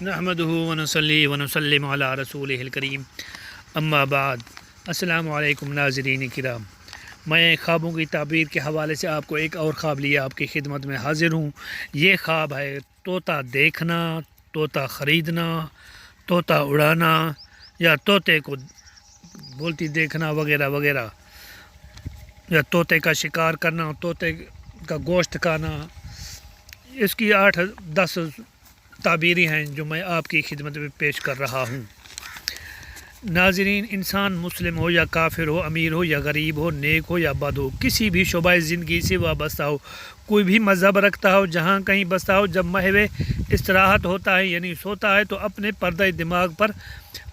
نحمدہ ونصلی ونسلم علی رسولہ الکریم اما بعد۔ السلام علیکم ناظرین کرام، میں خوابوں کی تعبیر کے حوالے سے آپ کو ایک اور خواب لیا آپ کی خدمت میں حاضر ہوں۔ یہ خواب ہے طوطا دیکھنا، طوطا خریدنا، طوطا اڑانا یا طوطے کو بولتی دیکھنا وغیرہ وغیرہ، یا طوطے کا شکار کرنا، طوطے کا گوشت کھانا۔ اس کی 8-10 تعبیریں ہیں جو میں آپ کی خدمت میں پیش کر رہا ہوں۔ ناظرین، انسان مسلم ہو یا کافر ہو، امیر ہو یا غریب ہو، نیک ہو یا بد ہو، کسی بھی شعبۂ زندگی سے وابستہ ہو، کوئی بھی مذہب رکھتا ہو، جہاں کہیں بستا ہو، جب محو استراحت ہوتا ہے یعنی سوتا ہے تو اپنے پردہ دماغ پر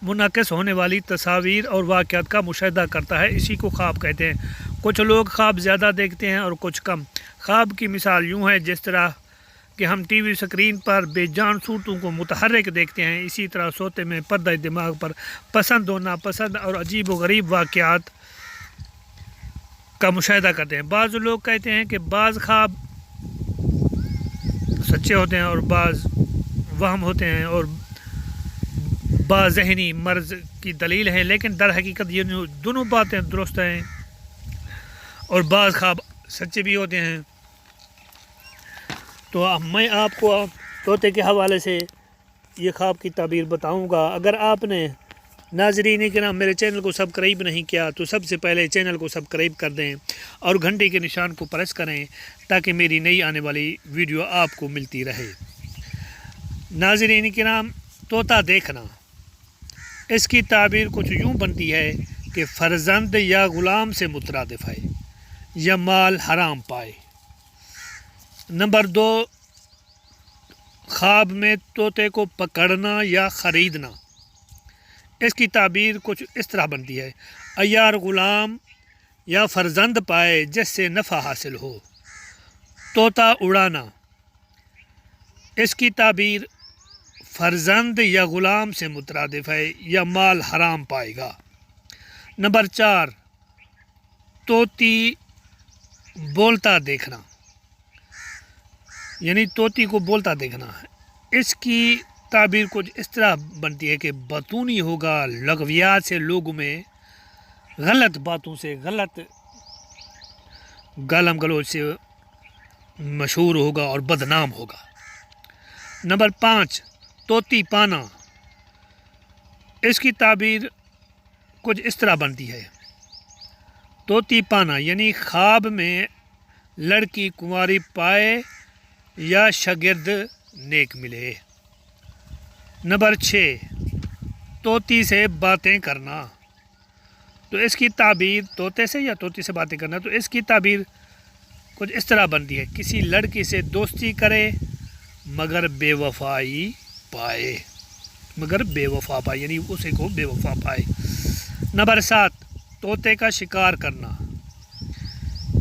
منعکس ہونے والی تصاویر اور واقعات کا مشاہدہ کرتا ہے، اسی کو خواب کہتے ہیں۔ کچھ لوگ خواب زیادہ دیکھتے ہیں اور کچھ کم۔ خواب کی مثال یوں ہے، جس طرح کہ ہم ٹی وی سکرین پر بے جان صورتوں کو متحرک دیکھتے ہیں، اسی طرح سوتے میں پردہ دماغ پر پسند و ناپسند اور عجیب و غریب واقعات کا مشاہدہ کرتے ہیں۔ بعض لوگ کہتے ہیں کہ بعض خواب سچے ہوتے ہیں اور بعض وہم ہوتے ہیں اور بعض ذہنی مرض کی دلیل ہیں، لیکن در حقیقت یہ دونوں باتیں درست ہیں اور بعض خواب سچے بھی ہوتے ہیں۔ تو میں آپ کو طوطے کے حوالے سے یہ خواب کی تعبیر بتاؤں گا۔ اگر آپ نے ناظرین کرام میرے چینل کو سبسکرائب نہیں کیا تو سب سے پہلے چینل کو سبسکرائب کر دیں اور گھنٹی کے نشان کو پریس کریں تاکہ میری نئی آنے والی ویڈیو آپ کو ملتی رہے۔ ناظرین کرام، طوطا دیکھنا، اس کی تعبیر کچھ یوں بنتی ہے کہ فرزند یا غلام سے مترادف ہے یا مال حرام پائے۔ نمبر 2، خواب میں طوطے کو پکڑنا یا خریدنا، اس کی تعبیر کچھ اس طرح بنتی ہے، عیار غلام یا فرزند پائے جس سے نفع حاصل ہو۔ طوطا اڑانا، اس کی تعبیر فرزند یا غلام سے مترادف ہے یا مال حرام پائے گا۔ نمبر 4، طوطی بولتا دیکھنا، یعنی طوطی کو بولتا دیکھنا ہے، اس کی تعبیر کچھ اس طرح بنتی ہے کہ بطونی ہوگا، لغویات سے لوگوں میں غلط باتوں سے، غلط گالم گلوچ سے مشہور ہوگا اور بدنام ہوگا۔ نمبر 5، طوطی پانا، اس کی تعبیر کچھ اس طرح بنتی ہے، طوطی پانا یعنی خواب میں لڑکی کنواری پائے یا شاگرد نیک ملے۔ نمبر 6، طوطی سے باتیں کرنا، تو اس کی تعبیر طوطے سے یا طوطی سے باتیں کرنا، تو اس کی تعبیر کچھ اس طرح بنتی ہے، کسی لڑکی سے دوستی کرے مگر بے وفائی پائے، مگر بے وفا پائے یعنی اسے کو بے وفا پائے۔ نمبر 7، طوطے کا شکار کرنا،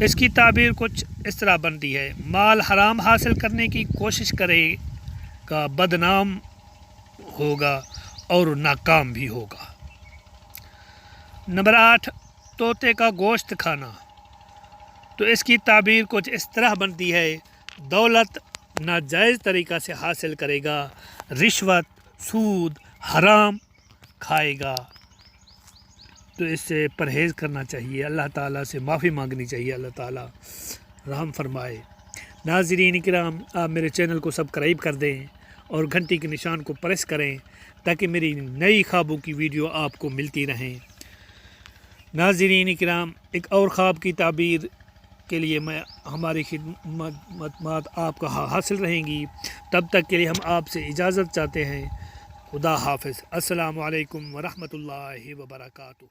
اس کی تعبیر کچھ اس طرح بنتی ہے، مال حرام حاصل کرنے کی کوشش کرے گا، بدنام ہوگا اور ناکام بھی ہوگا۔ نمبر 8، طوطے کا گوشت کھانا، تو اس کی تعبیر کچھ اس طرح بنتی ہے، دولت ناجائز طریقہ سے حاصل کرے گا، رشوت، سود، حرام کھائے گا، تو اس سے پرہیز کرنا چاہیے، اللہ تعالیٰ سے معافی مانگنی چاہیے، اللہ تعالیٰ رحم فرمائے۔ ناظرین کرام، آپ میرے چینل کو سبسکرائب کر دیں اور گھنٹی کے نشان کو پریس کریں تاکہ میری نئی خوابوں کی ویڈیو آپ کو ملتی رہیں۔ ناظرین کرام، ایک اور خواب کی تعبیر کے لیے ہماری خدمات آپ کا حاصل رہیں گی، تب تک کے لیے ہم آپ سے اجازت چاہتے ہیں۔ خدا حافظ۔ السلام علیکم ورحمۃ اللہ وبرکاتہ۔